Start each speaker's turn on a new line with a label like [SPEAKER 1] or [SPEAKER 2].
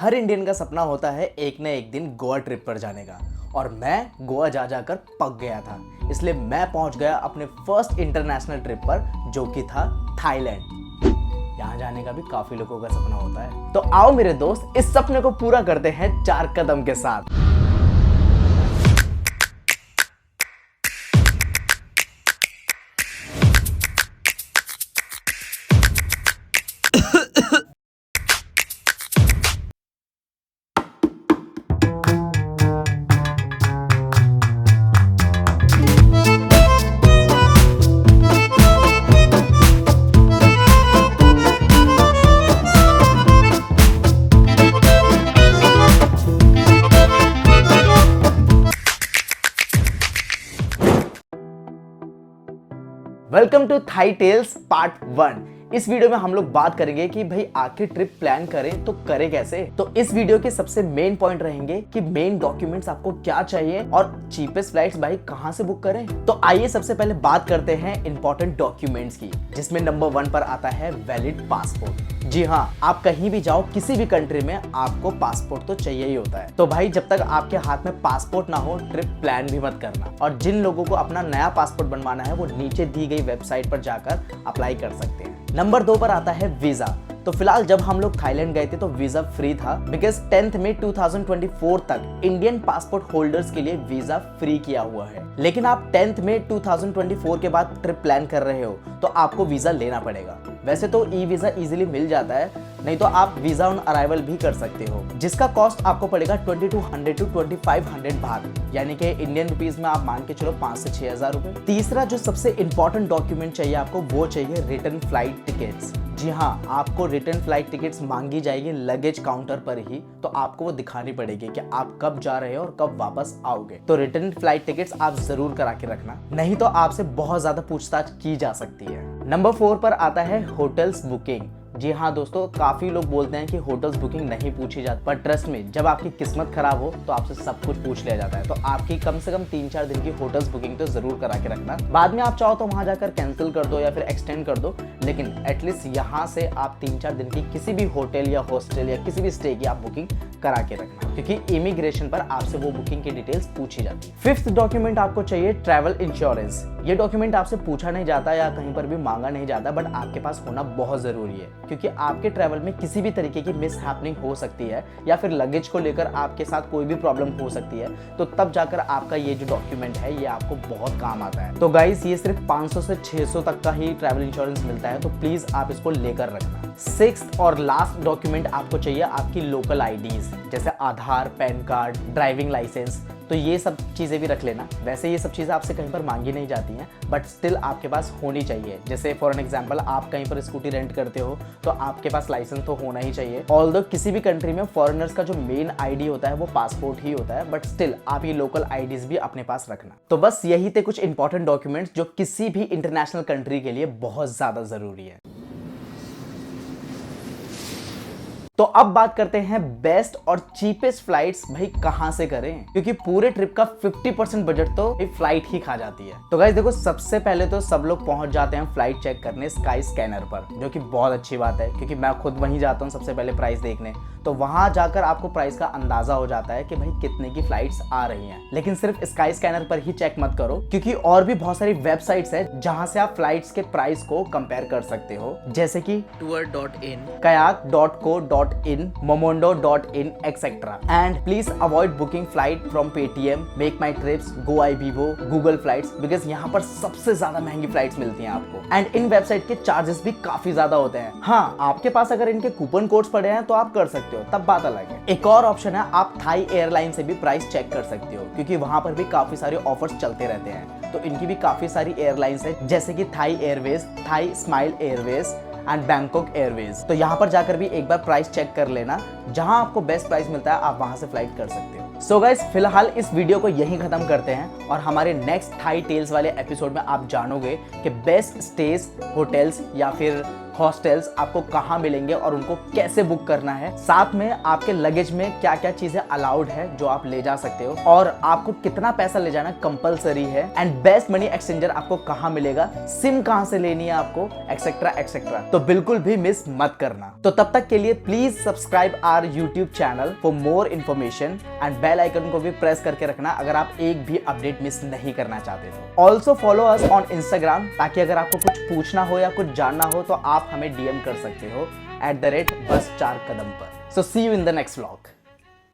[SPEAKER 1] हर Indian का सपना होता है एक न एक दिन गोवा ट्रिप पर जाने का, और मैं गोवा जा जाकर पक गया था। इसलिए मैं पहुंच गया अपने फर्स्ट इंटरनेशनल ट्रिप पर, जो कि था थाईलैंड। यहाँ जाने का भी काफी लोगों का सपना होता है, तो आओ मेरे दोस्त इस सपने को पूरा करते हैं 4 कदम के साथ। Welcome to Thai tales part 1। इस वीडियो में हम लोग बात करेंगे कि भाई आखिर ट्रिप प्लान करें तो करें कैसे। तो इस वीडियो के सबसे मेन पॉइंट रहेंगे कि मेन डॉक्यूमेंट्स आपको क्या चाहिए और चीपेस्ट फ्लाइट्स भाई कहां से बुक करें। तो आइए सबसे पहले बात करते हैं इंपॉर्टेंट डॉक्यूमेंट्स की, जिसमें नंबर 1 पर आता है वैलिड पासपोर्ट। जी हाँ, आप कहीं भी जाओ किसी भी कंट्री में आपको पासपोर्ट तो चाहिए ही होता है। तो भाई जब तक आपके हाथ में पासपोर्ट ना हो ट्रिप प्लान भी मत करना। और जिन लोगों को अपना नया पासपोर्ट बनवाना है वो नीचे दी गई वेबसाइट पर जाकर अप्लाई कर सकते हैं। नंबर 2 पर आता है वीजा। तो फिलहाल जब हम लोग थाईलैंड गए थे तो वीजा फ्री था, बिकॉज 10 मई 2024 तक इंडियन पासपोर्ट होल्डर्स के लिए वीजा फ्री किया हुआ है। लेकिन आप 10 मई 2024 के बाद ट्रिप प्लान कर रहे हो तो आपको वीजा लेना पड़ेगा। वैसे तो ई वीजा इजीली मिल जाता है, नहीं तो आप वीजा ऑन अराइवल भी कर सकते हो, जिसका कॉस्ट आपको पड़ेगा 2200 to 2500 बात, यानी कि इंडियन रुपीस में आप मान के चलो 5 से 6000 रुपए। तीसरा जो सबसे इंपॉर्टेंट डॉक्यूमेंट चाहिए आपको, वो चाहिए रिटर्न फ्लाइट टिकट्स। जी हाँ, आपको रिटर्न फ्लाइट टिकट्स मांगी जाएगी लगेज काउंटर पर ही, तो आपको वो दिखानी पड़ेगी कि आप कब जा रहे हो और कब वापस आओगे। तो रिटर्न फ्लाइट टिकट्स आप जरूर करा के रखना, नहीं तो आपसे बहुत ज्यादा पूछताछ की जा सकती है। नंबर 4 पर आता है होटल्स बुकिंग। जी हाँ दोस्तों, काफी लोग बोलते हैं कि होटल्स बुकिंग नहीं पूछी जाती, पर ट्रस्ट में जब आपकी किस्मत खराब हो तो आपसे सब कुछ पूछ लिया जाता है। तो आपकी कम से कम 3-4 दिन की होटल्स बुकिंग तो जरूर करा के रखना। बाद में आप चाहो तो वहां जाकर कैंसिल कर दो या फिर एक्सटेंड कर दो, लेकिन एटलीस्ट यहाँ से आप 3-4 दिन की किसी भी होटल या हॉस्टल या किसी भी स्टे की आप बुकिंग करा के रखना, क्योंकि इमिग्रेशन पर आपसे वो बुकिंग की डिटेल्स पूछी जाती है। 5th डॉक्यूमेंट आपको चाहिए ट्रैवल इंश्योरेंस। ये डॉक्यूमेंट आपसे पूछा नहीं जाता या कहीं पर भी मांगा नहीं जाता, बट आपके पास होना बहुत जरूरी है, क्योंकि आपके ट्रैवल में किसी भी तरीके की मिस हैपनिंग हो सकती है या फिर लगेज को लेकर आपके साथ कोई भी प्रॉब्लम हो सकती है। तो तब जाकर आपका ये जो डॉक्यूमेंट है ये आपको बहुत काम आता है। तो गाइस ये सिर्फ 500 से 600 तक का ही ट्रैवल इंश्योरेंस मिलता है, तो प्लीज आप इसको लेकर रखना। 6th और लास्ट डॉक्यूमेंट आपको चाहिए आपकी लोकल आईडीज, जैसे आधार, पैन कार्ड, ड्राइविंग लाइसेंस। तो ये सब चीजें भी रख लेना। वैसे ये सब चीजें आपसे कहीं पर मांगी नहीं जाती हैं, बट स्टिल आपके पास होनी चाहिए। जैसे फॉर एन एग्जांपल आप कहीं पर स्कूटी रेंट करते हो तो आपके पास लाइसेंस तो होना ही चाहिए। ऑल्दो किसी भी कंट्री में फॉरेनर्स का जो मेन आईडी होता है वो पासपोर्ट ही होता है, बट स्टिल आप ये लोकल आईडीज भी अपने पास रखना। तो बस यही थे कुछ इंपॉर्टेंट डॉक्यूमेंट्स जो किसी भी इंटरनेशनल कंट्री के लिए बहुत ज्यादा जरूरी है। तो अब बात करते हैं बेस्ट और चीपेस्ट फ्लाइट्स भाई कहां से करें, क्योंकि पूरे ट्रिप का 50% बजट तो फ्लाइट ही खा जाती है। तो गाइस देखो, सबसे पहले तो सब लोग पहुंच जाते हैं फ्लाइट चेक करने स्काई स्कैनर पर, जो कि बहुत अच्छी बात है, क्योंकि मैं खुद वहीं जाता हूं सबसे पहले प्राइस देखने। तो वहां जाकर आपको प्राइस का अंदाजा हो जाता है कि भाई कितने की फ्लाइट्स आ रही हैं। लेकिन सिर्फ स्काई स्कैनर पर ही चेक मत करो, क्योंकि और भी बहुत सारी वेबसाइट्स है जहां से आप फ्लाइट्स के प्राइस को कंपेयर कर सकते हो, जैसे कि tour.in, kayak.co.in, momondo.in etc. And please avoid booking flight from Paytm, Make My Trips, GoIbibo, Google Flights, because यहाँ पर सबसे ज्यादा महंगी फ्लाइट्स मिलती हैं आपको। एंड इन वेबसाइट के चार्जेस भी काफी ज्यादा होते हैं। हाँ, आपके पास अगर इनके कूपन कोड्स पड़े हैं तो आप कर सकते हो, तब बात अलग है। एक और ऑप्शन है, आप थाई एयरलाइन से भी प्राइस चेक कर सकते हो, क्योंकि वहां पर भी काफी सारे ऑफर्स चलते रहते हैं। तो इनकी भी काफी सारी एयरलाइंस है, जैसे कि Thai Airways, Thai Smile Airways and Bangkok Airways. तो यहाँ पर जाकर भी एक बार प्राइस चेक कर लेना, जहां आपको बेस्ट प्राइस मिलता है आप वहां से फ्लाइट कर सकते हो। सो गाइस, फिलहाल इस वीडियो को यहीं खत्म करते हैं, और हमारे नेक्स्ट थाई टेल्स वाले एपिसोड में आप जानोगे कि बेस्ट स्टेज, होटल्स या फिर हॉस्टल्स आपको कहाँ मिलेंगे और उनको कैसे बुक करना है, साथ में आपके लगेज में क्या क्या चीजें अलाउड है जो आप ले जा सकते हो, और आपको कितना पैसा ले जाना कंपलसरी है, एंड बेस्ट मनी एक्सचेंजर आपको कहाँ मिलेगा, सिम कहाँ से लेनी है आपको, एक्सेट्रा एक्सेट्रा। तो बिल्कुल भी मिस मत करना। तो तब तक के लिए please subscribe our YouTube channel for more information and bell icon को भी प्रेस करके रखना अगर आप एक भी अपडेट मिस नहीं करना चाहते तो। Also follow us on Instagram, ताकि अगर आपको कुछ पूछना हो या कुछ जानना हो तो आप हमें DM कर सकते हो @बस 4 कदम पर। So see you in the next vlog.